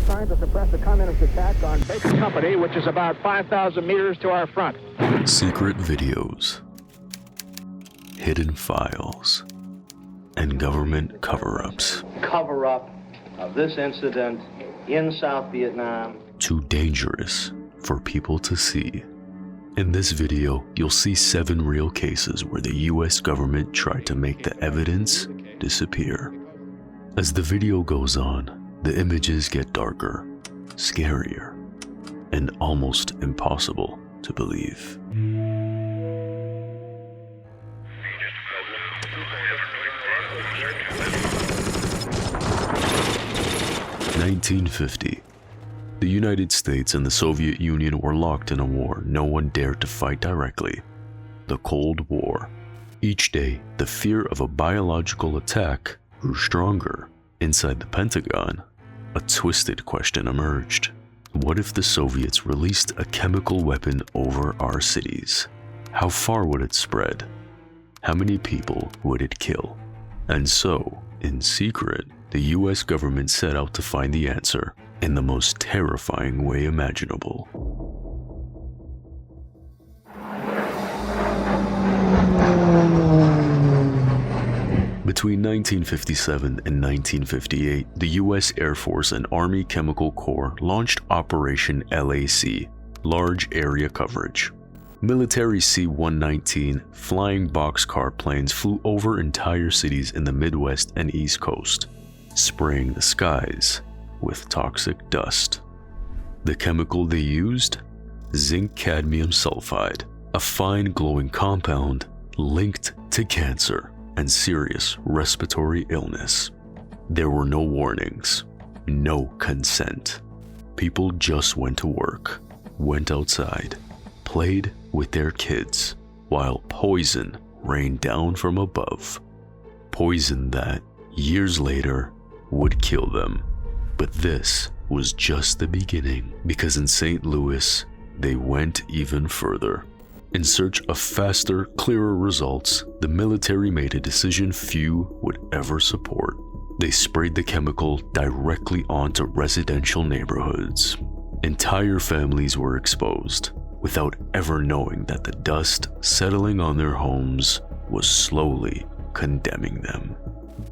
trying to suppress a communist attack on Baker Company, which is about 5,000 meters to our front. Secret videos, hidden files, and government cover-ups. Cover-up of this incident in South Vietnam. Too dangerous for people to see. In this video, you'll see 7 real cases where the US government tried to make the evidence disappear. As the video goes on, the images get darker, scarier, and almost impossible to believe. 1950. The United States and the Soviet Union were locked in a war no one dared to fight directly, the Cold War. Each day, the fear of a biological attack grew stronger. Inside the Pentagon, a twisted question emerged. What if the Soviets released a chemical weapon over our cities? How far would it spread? How many people would it kill? And so, in secret, the US government set out to find the answer in the most terrifying way imaginable. Between 1957 and 1958, the US Air Force and Army Chemical Corps launched Operation LAC, Large Area Coverage. Military C-119 flying boxcar planes flew over entire cities in the Midwest and East Coast, spraying the skies with toxic dust. The chemical they used? Zinc cadmium sulfide, a fine glowing compound linked to cancer and serious respiratory illness. There were no warnings, no consent. People just went to work, went outside, played with their kids, while poison rained down from above. Poison that, years later, would kill them. But this was just the beginning, because in St. Louis, they went even further. In search of faster, clearer results, the military made a decision few would ever support. They sprayed the chemical directly onto residential neighborhoods. Entire families were exposed, without ever knowing that the dust settling on their homes was slowly condemning them.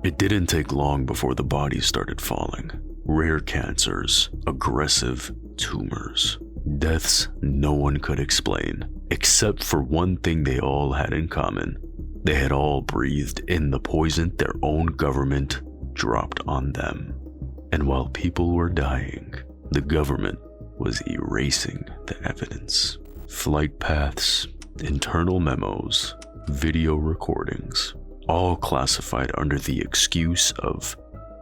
It didn't take long before the bodies started falling. Rare cancers, aggressive tumors, deaths no one could explain, except for one thing they all had in common. They had all breathed in the poison their own government dropped on them. And while people were dying, the government was erasing the evidence. Flight paths, internal memos, video recordings, all classified under the excuse of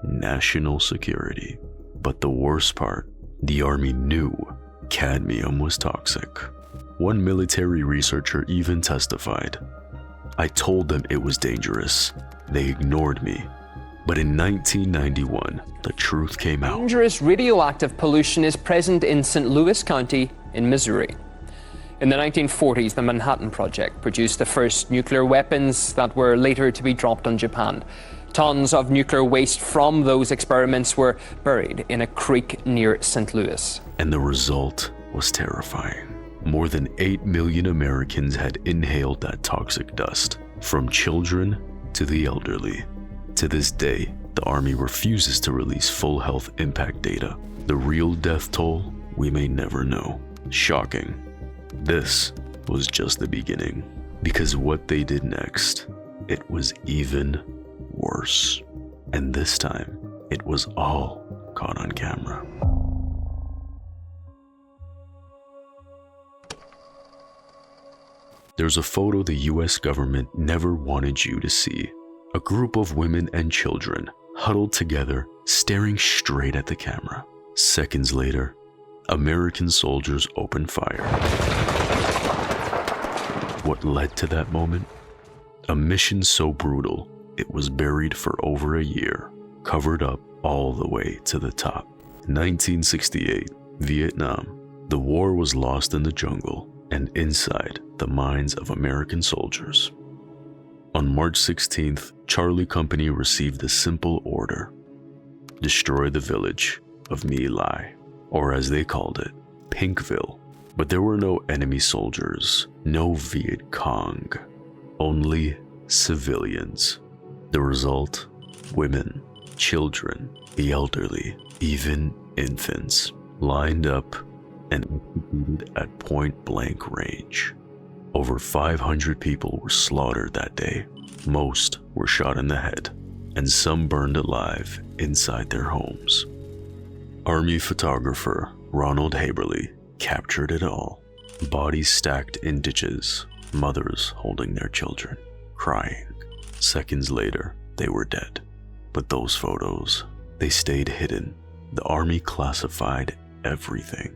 national security. But the worst part, the Army knew cadmium was toxic. One military researcher even testified, "I told them it was dangerous. They ignored me." But in 1991, the truth came out. Dangerous radioactive pollution is present in St. Louis County in Missouri. In the 1940s, the Manhattan Project produced the first nuclear weapons that were later to be dropped on Japan. Tons of nuclear waste from those experiments were buried in a creek near St. Louis. And the result was terrifying. More than 8 million Americans had inhaled that toxic dust, from children to the elderly. To this day, the Army refuses to release full health impact data. The real death toll we may never know. Shocking. This was just the beginning, because what they did next, it was even worse. And this time, it was all caught on camera. There's a photo the US government never wanted you to see. A group of women and children huddled together, staring straight at the camera. Seconds later, American soldiers opened fire. What led to that moment? A mission so brutal, it was buried for over a year, covered up all the way to the top. 1968, Vietnam. The war was lost in the jungle and inside the minds of American soldiers. On March 16th, Charlie Company received a simple order: destroy the village, of My Lai, or as they called it, Pinkville. But there were no enemy soldiers, no Viet Cong, only civilians. The result? Women, children, the elderly, even infants, lined up and executed at point-blank range. Over 500 people were slaughtered that day. Most were shot in the head, and some burned alive inside their homes. Army photographer Ronald Haberly captured it all. Bodies stacked in ditches, mothers holding their children, crying. Seconds later, they were dead. But those photos, they stayed hidden. The army classified everything.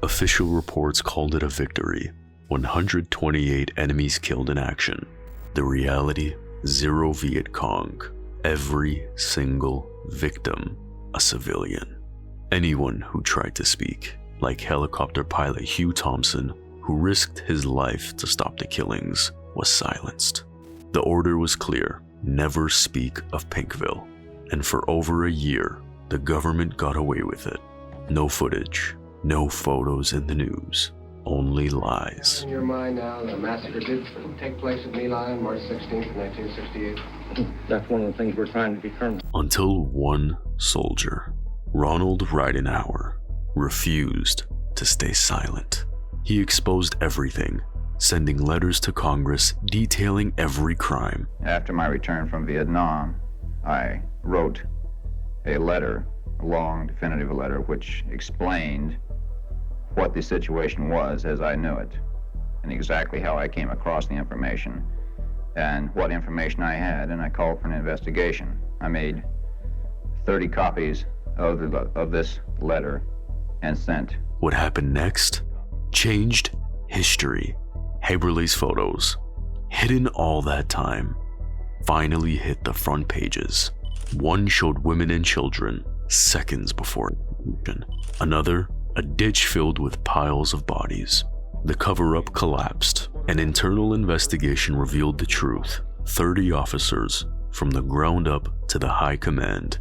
Official reports called it a victory. 128 enemies killed in action. The reality, 0 Viet Cong. Every single victim, a civilian. Anyone who tried to speak, like helicopter pilot Hugh Thompson, who risked his life to stop the killings, was silenced. The order was clear: never speak of Pinkville. And for over a year, the government got away with it. No footage, no photos in the news, only lies. In your mind now, the massacre did take place at My Lai on March 16th, 1968. That's one of the things we're trying to determine. Until one soldier, Ronald Ridenhour, refused to stay silent. He exposed everything, sending letters to Congress detailing every crime. After my return from Vietnam, I wrote a letter, a long, definitive letter, which explained what the situation was as I knew it, and exactly how I came across the information, and what information I had, and I called for an investigation. I made 30 copies of this letter and sent. What happened next changed history. Haberly's photos, hidden all that time, finally hit the front pages. One showed women and children seconds before execution. Another, a ditch filled with piles of bodies. The cover-up collapsed. An internal investigation revealed the truth. 30 officers, from the ground up to the high command,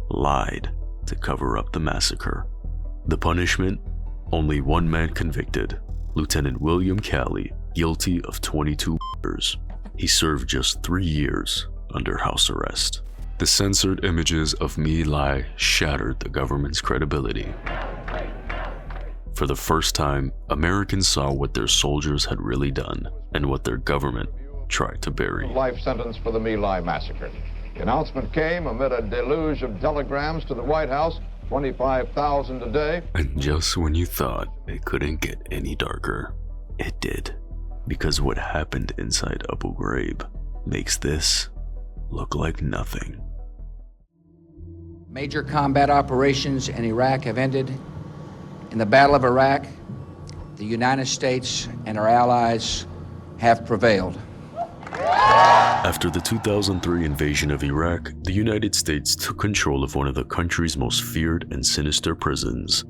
lied to cover up the massacre. The punishment? Only one man convicted, Lieutenant William Calley, guilty of 22 murders. He served just 3 years under house arrest. The censored images of My Lai shattered the government's credibility. For the first time, Americans saw what their soldiers had really done and what their government tried to bury. Life sentence for the My Lai massacre. The announcement came amid a deluge of telegrams to the White House, 25,000 a day. And just when you thought it couldn't get any darker, it did. Because what happened inside Abu Ghraib makes this look like nothing. Major combat operations in Iraq have ended. In the Battle of Iraq, the United States and our allies have prevailed. After the 2003 invasion of Iraq, the United States took control of one of the country's most feared and sinister prisons.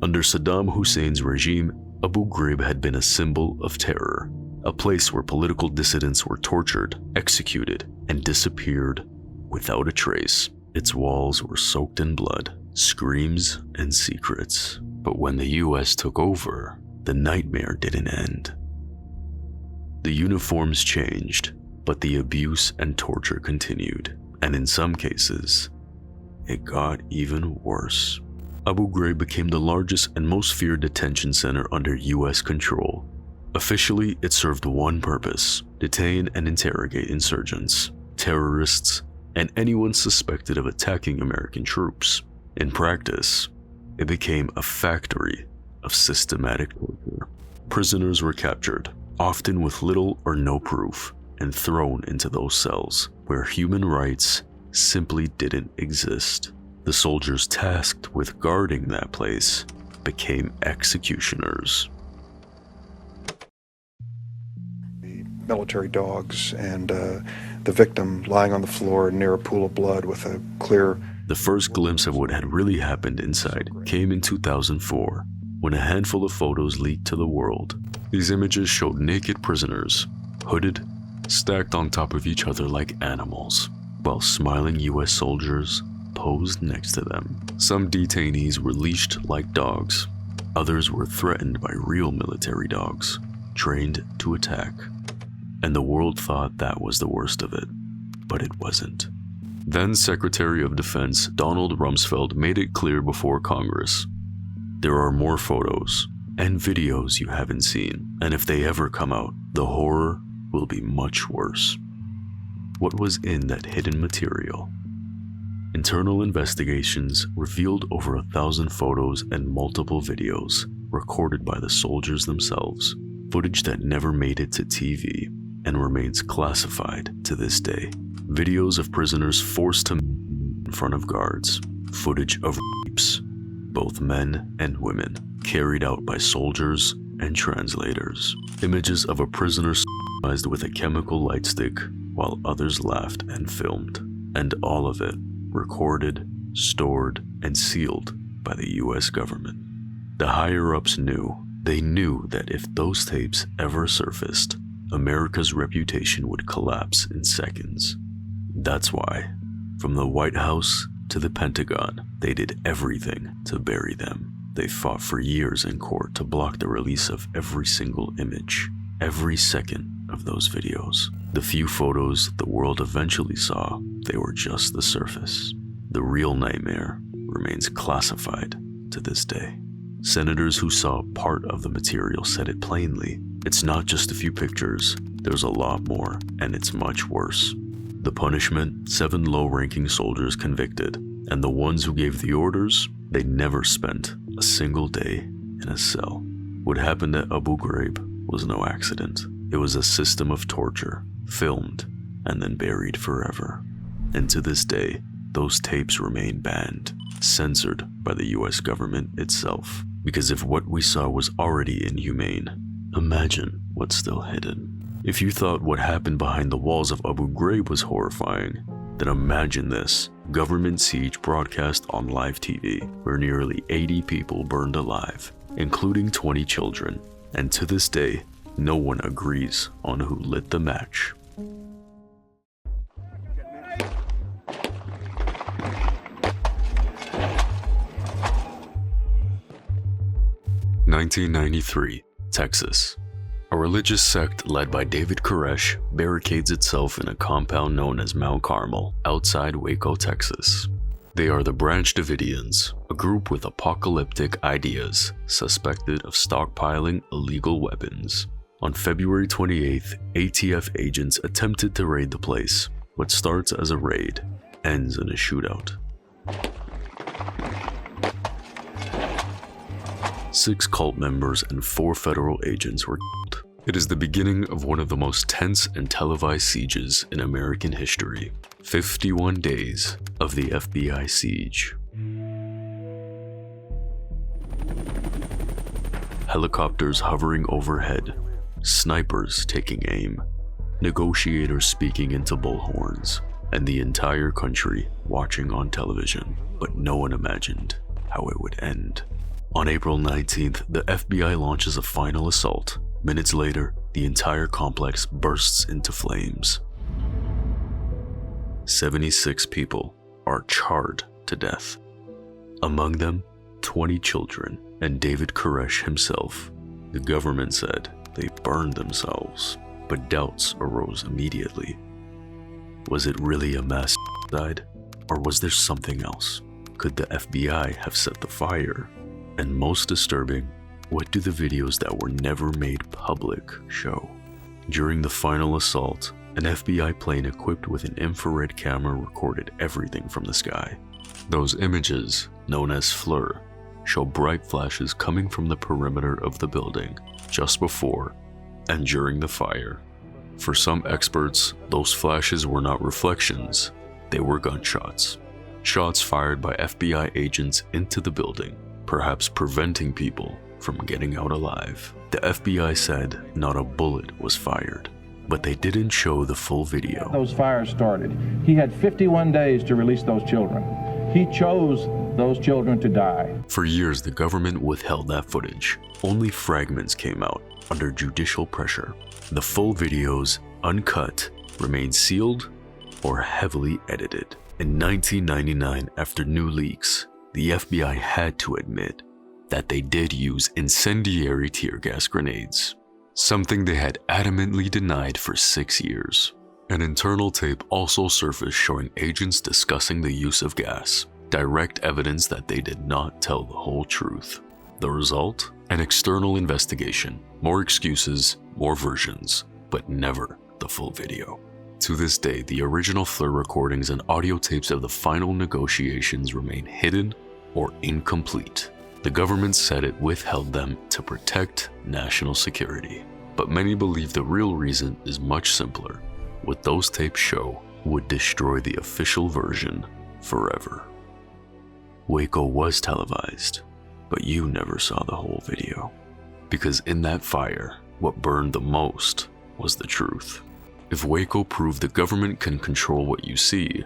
Under Saddam Hussein's regime, Abu Ghraib had been a symbol of terror, a place where political dissidents were tortured, executed, and disappeared without a trace. Its walls were soaked in blood, screams, and secrets. But when the US took over, the nightmare didn't end. The uniforms changed, but the abuse and torture continued, and in some cases, it got even worse. Abu Ghraib became the largest and most feared detention center under US control. Officially, it served one purpose: detain and interrogate insurgents, terrorists, and anyone suspected of attacking American troops. In practice, it became a factory of systematic torture. Prisoners were captured, often with little or no proof, and thrown into those cells where human rights simply didn't exist. The soldiers tasked with guarding that place became executioners. The military dogs and the victim lying on the floor near a pool of blood with a clear... The first glimpse of what had really happened inside came in 2004, when a handful of photos leaked to the world. These images showed naked prisoners, hooded, stacked on top of each other like animals, while smiling US soldiers posed next to them. Some detainees were leashed like dogs. Others were threatened by real military dogs, trained to attack. And the world thought that was the worst of it, but it wasn't. Then Secretary of Defense Donald Rumsfeld made it clear before Congress, there are more photos and videos you haven't seen, and if they ever come out, the horror will be much worse. What was in that hidden material? Internal investigations revealed over 1,000 photos and multiple videos recorded by the soldiers themselves, footage that never made it to TV and remains classified to this day. Videos of prisoners forced to in front of guards, footage of rapes, both men and women, carried out by soldiers and translators, images of a prisoner sodomized with a chemical light stick while others laughed and filmed, and all of it recorded, stored, and sealed by the US government. The higher-ups knew. They knew that if those tapes ever surfaced, America's reputation would collapse in seconds. That's why, from the White House to the Pentagon, they did everything to bury them. They fought for years in court to block the release of every single image, every second of those videos. The few photos the world eventually saw, they were just the surface. The real nightmare remains classified to this day. Senators who saw part of the material said it plainly. It's not just a few pictures, there's a lot more, and it's much worse. The punishment, 7 low-ranking soldiers convicted, and the ones who gave the orders, they never spent a single day in a cell. What happened at Abu Ghraib was no accident. It was a system of torture, filmed, and then buried forever. And to this day, those tapes remain banned, censored by the US government itself. Because if what we saw was already inhumane, imagine what's still hidden. If you thought what happened behind the walls of Abu Ghraib was horrifying, then imagine this: government siege broadcast on live TV, where nearly 80 people burned alive, including 20 children. And to this day, no one agrees on who lit the match. (1993) Texas. A religious sect led by David Koresh barricades itself in a compound known as Mount Carmel, outside Waco, Texas. They are the Branch Davidians, a group with apocalyptic ideas, suspected of stockpiling illegal weapons. On February 28th, ATF agents attempted to raid the place. What starts as a raid ends in a shootout. 6 cult members and 4 federal agents were killed. It is the beginning of one of the most tense and televised sieges in American history. 51 days of the FBI siege. Helicopters hovering overhead, snipers taking aim, negotiators speaking into bullhorns, and the entire country watching on television. But no one imagined how it would end. On April 19th, the FBI launches a final assault. Minutes later, the entire complex bursts into flames. 76 people are charred to death. Among them, 20 children and David Koresh himself. The government said they burned themselves, but doubts arose immediately. Was it really a mass suicide, or was there something else? Could the FBI have set the fire? And most disturbing, what do the videos that were never made public show? During the final assault, an FBI plane equipped with an infrared camera recorded everything from the sky. Those images, known as FLIR, show bright flashes coming from the perimeter of the building just before and during the fire. For some experts, those flashes were not reflections, they were gunshots. Shots fired by FBI agents into the building, perhaps preventing people from getting out alive. The FBI said not a bullet was fired, but they didn't show the full video. Those fires started. He had 51 days to release those children. He chose those children to die. For years, the government withheld that footage. Only fragments came out under judicial pressure. The full videos, uncut, remain sealed or heavily edited. In 1999, after new leaks, the FBI had to admit that they did use incendiary tear gas grenades, something they had adamantly denied for 6 years. An internal tape also surfaced showing agents discussing the use of gas, direct evidence that they did not tell the whole truth. The result? An external investigation, more excuses, more versions, but never the full video. To this day, the original FLIR recordings and audio tapes of the final negotiations remain hidden or incomplete. The government said it withheld them to protect national security, but many believe the real reason is much simpler. What those tapes show would destroy the official version forever. Waco was televised, but you never saw the whole video. Because in that fire, what burned the most was the truth. If Waco proved the government can control what you see,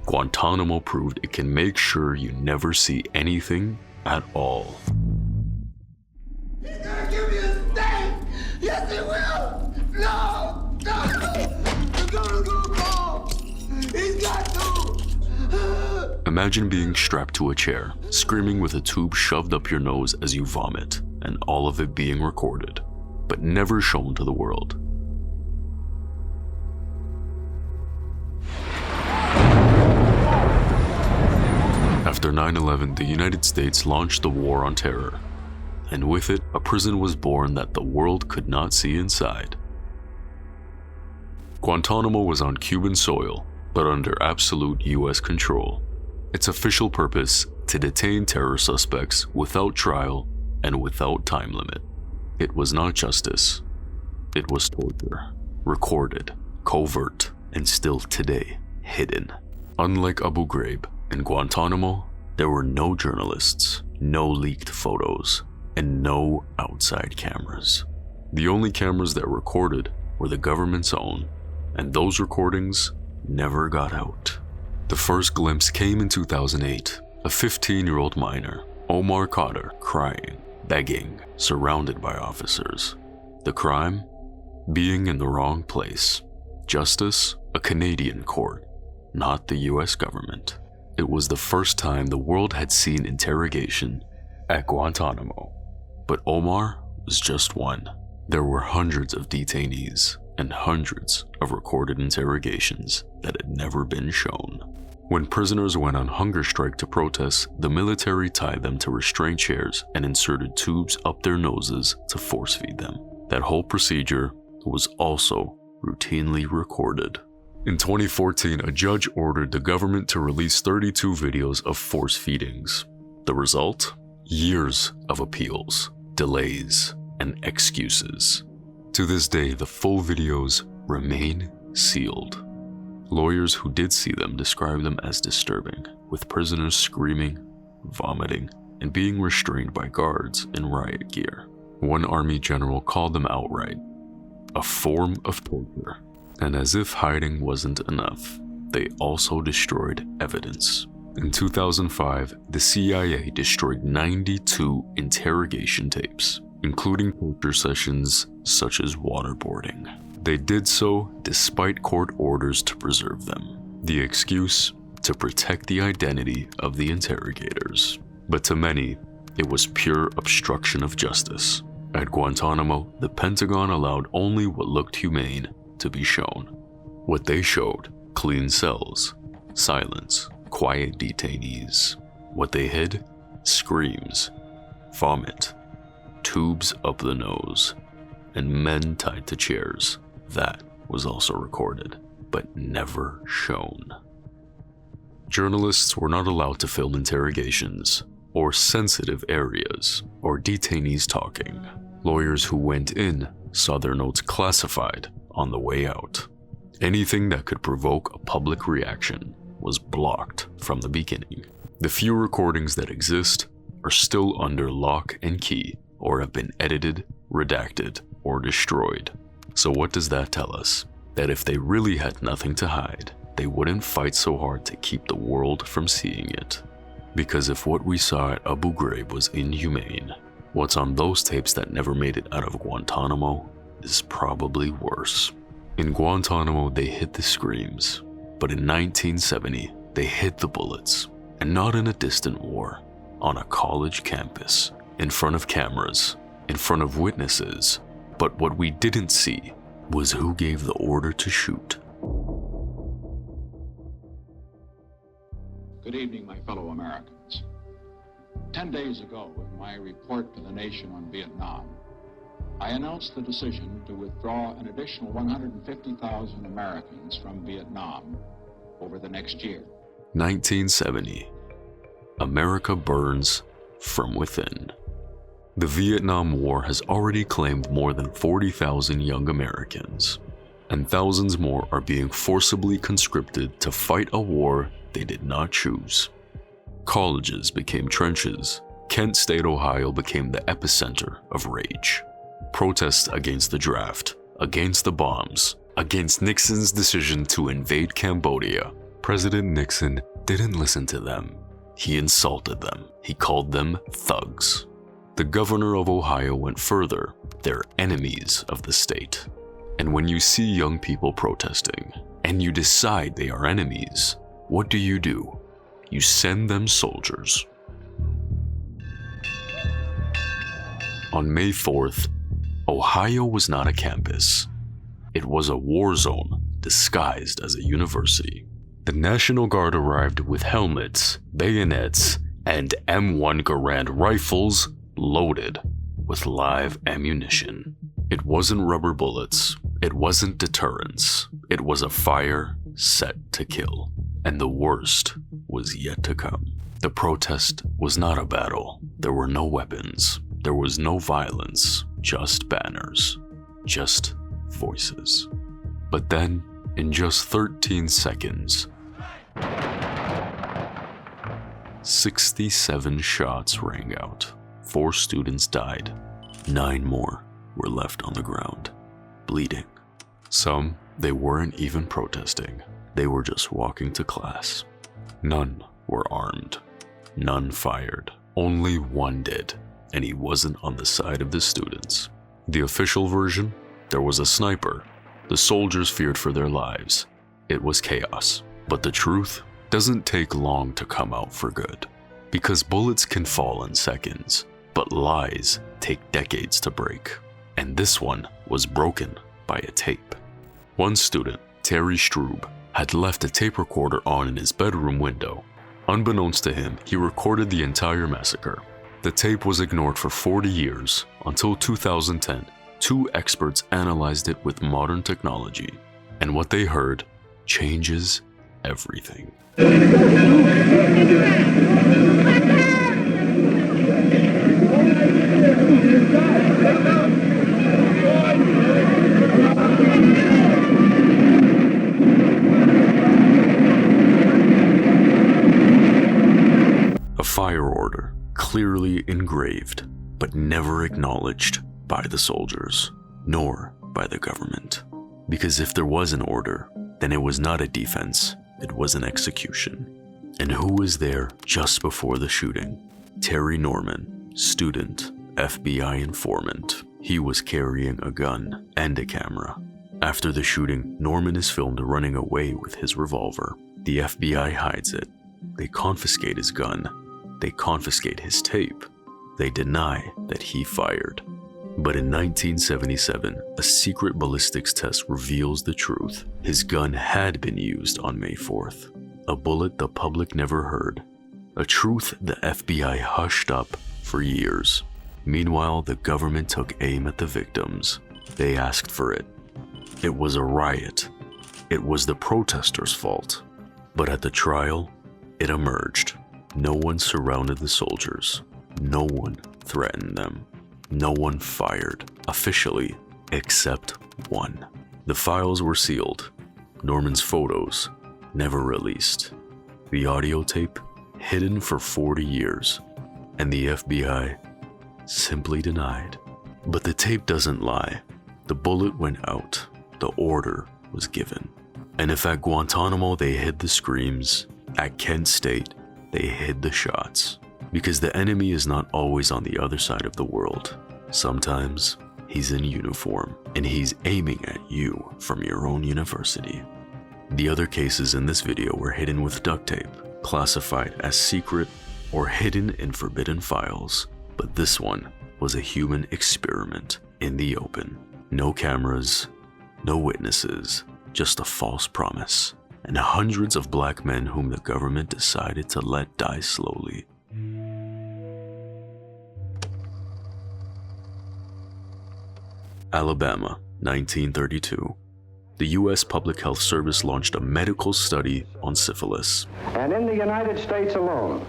Guantanamo proved it can make sure you never see anything at all. He's gonna give me a steak! Yes, he will! No! The governor's gonna call! He's got to! Imagine being strapped to a chair, screaming with a tube shoved up your nose as you vomit, and all of it being recorded, but never shown to the world. After 9/11, the United States launched the War on Terror, and with it, a prison was born that the world could not see inside. Guantanamo was on Cuban soil, but under absolute US control. Its official purpose, to detain terror suspects without trial and without time limit. It was not justice. It was torture, recorded, covert, and still today, hidden. Unlike Abu Ghraib, in Guantanamo, there were no journalists, no leaked photos, and no outside cameras. The only cameras that recorded were the government's own, and those recordings never got out. The first glimpse came in 2008, a 15-year-old minor, Omar Khadr, crying, begging, surrounded by officers. The crime? Being in the wrong place. Justice? A Canadian court, not the US government. It was the first time the world had seen interrogation at Guantanamo. But Omar was just one. There were hundreds of detainees and hundreds of recorded interrogations that had never been shown. When prisoners went on hunger strike to protest, the military tied them to restraint chairs and inserted tubes up their noses to force feed them. That whole procedure was also routinely recorded. In 2014, a judge ordered the government to release 32 videos of force feedings. The result? Years of appeals, delays, and excuses. To this day, the full videos remain sealed. Lawyers who did see them describe them as disturbing, with prisoners screaming, vomiting, and being restrained by guards in riot gear. One army general called them outright a form of torture. And as if hiding wasn't enough, they also destroyed evidence. In 2005, the CIA destroyed 92 interrogation tapes, including torture sessions such as waterboarding. They did so despite court orders to preserve them. The excuse? To protect the identity of the interrogators. But to many, it was pure obstruction of justice. At Guantanamo, the Pentagon allowed only what looked humane to be shown. What they showed: clean cells, silence, quiet detainees. What they hid: screams, vomit, tubes up the nose, and men tied to chairs. That was also recorded, but never shown. Journalists were not allowed to film interrogations, or sensitive areas, or detainees talking. Lawyers who went in saw their notes classified on the way out. Anything that could provoke a public reaction was blocked from the beginning. The few recordings that exist are still under lock and key, or have been edited, redacted, or destroyed. So what does that tell us? That if they really had nothing to hide, they wouldn't fight so hard to keep the world from seeing it. Because if what we saw at Abu Ghraib was inhumane, what's on those tapes that never made it out of Guantanamo is probably worse. In Guantanamo, they hid the screams, but in 1970, They hid the bullets, and not in a distant war, on a college campus, in front of cameras, in front of witnesses. But what we didn't see was who gave the order to shoot. Good evening, my fellow Americans. 10 days ago, in my report to the nation on Vietnam, I announced the decision to withdraw an additional 150,000 Americans from Vietnam over the next year. 1970. America burns from within. The Vietnam War has already claimed more than 40,000 young Americans, and thousands more are being forcibly conscripted to fight a war they did not choose. Colleges became trenches. Kent State, Ohio became the epicenter of rage. Protests against the draft, against the bombs, against Nixon's decision to invade Cambodia. President Nixon didn't listen to them. He insulted them. He called them thugs. The governor of Ohio went further. They're enemies of the state. And when you see young people protesting, and you decide they are enemies, what do? You send them soldiers. On May 4th, Ohio was not a campus. It was a war zone disguised as a university. The National Guard arrived with helmets, bayonets, and M1 Garand rifles loaded with live ammunition. It wasn't rubber bullets. It wasn't deterrence. It was a fire set to kill. And the worst was yet to come. The protest was not a battle. There were no weapons. There was no violence. Just banners. Just voices. But then, in just 13 seconds, 67 shots rang out. 4 students died. 9 more were left on the ground, bleeding. Some, they weren't even protesting. They were just walking to class. None were armed. None fired. Only one did, and he wasn't on the side of the students. The official version? There was a sniper. The soldiers feared for their lives. It was chaos. But the truth doesn't take long to come out for good. Because bullets can fall in seconds, but lies take decades to break. And this one was broken by a tape. One student, Terry Strube, had left a tape recorder on in his bedroom window. Unbeknownst to him, he recorded the entire massacre. The tape was ignored for 40 years, until 2010. 2 experts analyzed it with modern technology, and what they heard changes everything. A fire order, clearly engraved, but never acknowledged by the soldiers, nor by the government. Because if there was an order, then it was not a defense, it was an execution. And who was there just before the shooting? Terry Norman, student, FBI informant. He was carrying a gun and a camera. After the shooting, Norman is filmed running away with his revolver. The FBI hides it. They confiscate his gun. They confiscate his tape. They deny that he fired. But in 1977, a secret ballistics test reveals the truth. His gun had been used on May 4th. A bullet the public never heard. A truth the FBI hushed up for years. Meanwhile, the government took aim at the victims. They asked for it. It was a riot. It was the protesters' fault. But at the trial, it emerged. No one surrounded the soldiers. No one threatened them. No one fired, officially, except one. The files were sealed. Norman's photos never released. The audio tape hidden for 40 years. And the FBI simply denied. But the tape doesn't lie. The bullet went out. The order was given. And if at Guantanamo they hid the screams, at Kent State they hid the shots. Because the enemy is not always on the other side of the world. Sometimes he's in uniform and he's aiming at you from your own university. The other cases in this video were hidden with duct tape, classified as secret, or hidden in forbidden files. But this one was a human experiment in the open. No cameras, no witnesses, just a false promise, and hundreds of black men whom the government decided to let die slowly. Alabama, 1932. The U.S. Public Health Service launched a medical study on syphilis. And in the United States alone,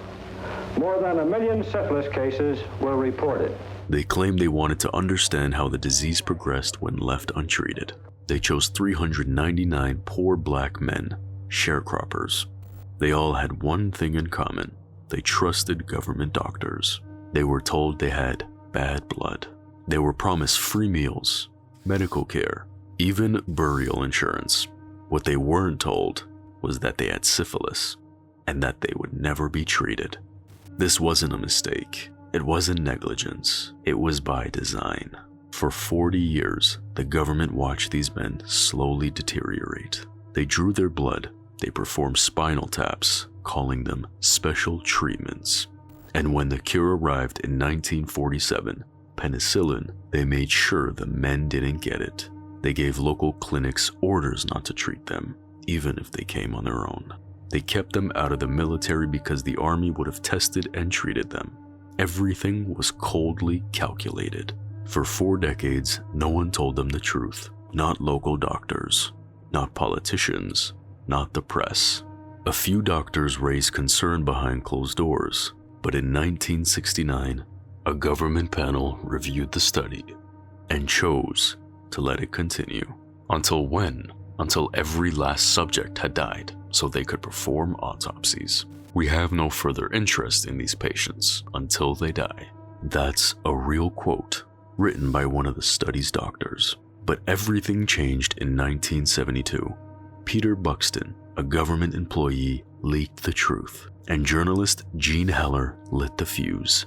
more than 1 million syphilis cases were reported. They claimed they wanted to understand how the disease progressed when left untreated. They chose 399 poor black men, sharecroppers. They all had one thing in common. They trusted government doctors. They were told they had bad blood. They were promised free meals, medical care, even burial insurance. What they weren't told was that they had syphilis and that they would never be treated. This wasn't a mistake. It wasn't negligence. It was by design. For 40 years, the government watched these men slowly deteriorate. They drew their blood. They performed spinal taps, calling them special treatments. And when the cure arrived in 1947, penicillin, they made sure the men didn't get it. They gave local clinics orders not to treat them, even if they came on their own. They kept them out of the military because the army would have tested and treated them. Everything was coldly calculated. For 4 decades, no one told them the truth. Not local doctors, not politicians, not the press. A few doctors raised concern behind closed doors, but in 1969, a government panel reviewed the study and chose to let it continue. Until when? Until every last subject had died, so they could perform autopsies. We have no further interest in these patients until they die. That's a real quote, written by one of the study's doctors. But everything changed in 1972. Peter Buxton, a government employee, leaked the truth, and journalist Gene Heller lit the fuse.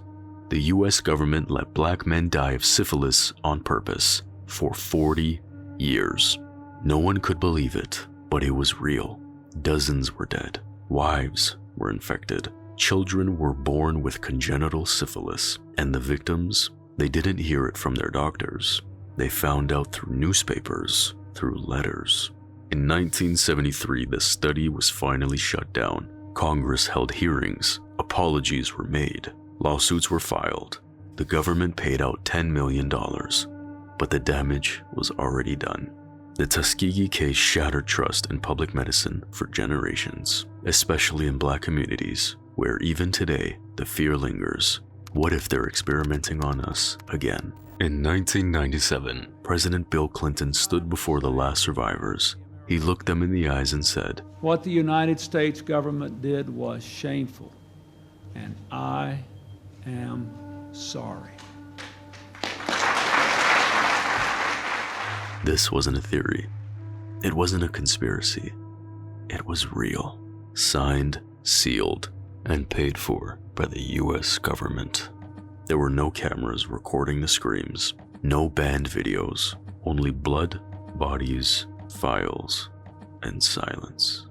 The US government let black men die of syphilis on purpose for 40 years. No one could believe it, but it was real. Dozens were dead. Wives were infected. Children were born with congenital syphilis, and the victims, they didn't hear it from their doctors. They found out through newspapers, through letters. In 1973, the study was finally shut down. Congress held hearings. Apologies were made. Lawsuits were filed. The government paid out $10 million, but the damage was already done. The Tuskegee case shattered trust in public medicine for generations, especially in black communities, where even today, the fear lingers. What if they're experimenting on us again? In 1997, President Bill Clinton stood before the last survivors. He looked them in the eyes and said, "What the United States government did was shameful, and I am sorry." This wasn't a theory. It wasn't a conspiracy. It was real. Signed, sealed, and paid for by the US government. There were no cameras recording the screams, no banned videos, only blood, bodies, files, and silence.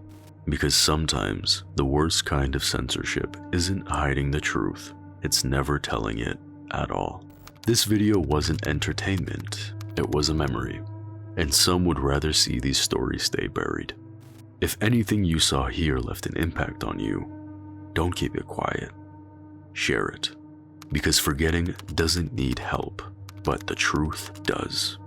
Because sometimes the worst kind of censorship isn't hiding the truth, it's never telling it at all. This video wasn't entertainment, it was a memory. And some would rather see these stories stay buried. If anything you saw here left an impact on you, don't keep it quiet. Share it. Because forgetting doesn't need help, but the truth does.